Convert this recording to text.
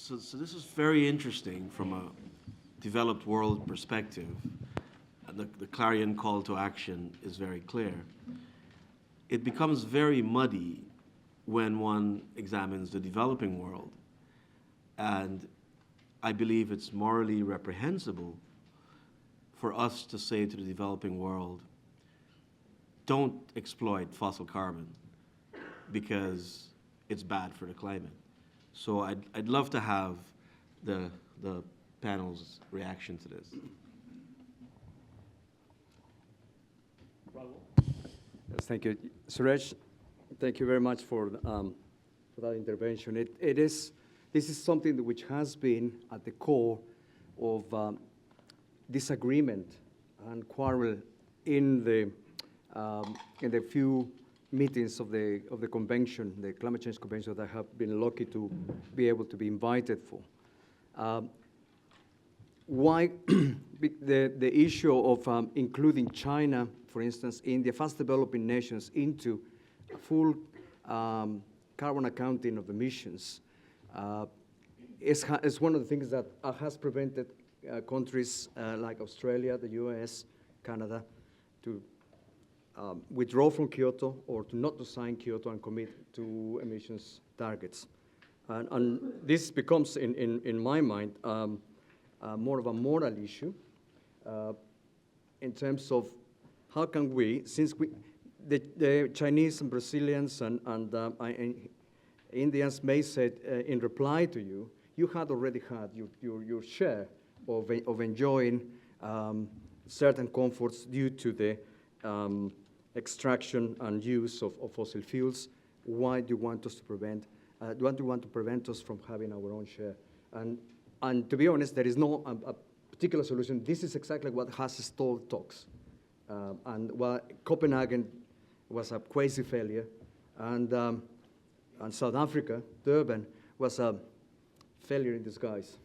So this is very interesting from a developed world perspective. And the clarion call to action is very clear. It becomes very muddy when one examines the developing world. And I believe it's morally reprehensible for us to say to the developing world, don't exploit fossil carbon because it's bad for the climate. So I'd love to have the panel's reaction to this. Yes, thank you. Suresh, thank you very much for that intervention. This is something which has been at the core of disagreement and quarrel in the few meetings of the convention, the climate change convention that I have been lucky to be able to be invited for. Why the issue of including China, for instance, India, fast developing nations into full carbon accounting of emissions is one of the things that has prevented countries like Australia, the US, Canada, to withdraw from Kyoto or to not to sign Kyoto and commit to emissions targets. And this becomes, in my mind, more of a moral issue in terms of how can we, since the Chinese and Brazilians and Indians may say in reply to you, you had already had your share of enjoying certain comforts due to the extraction and use of fossil fuels. Why do you want us to prevent? Do you want to prevent us from having our own share? And to be honest, there is no a particular solution. This is exactly what has stalled talks. And while Copenhagen was a crazy failure, and South Africa, Durban, was a failure in disguise.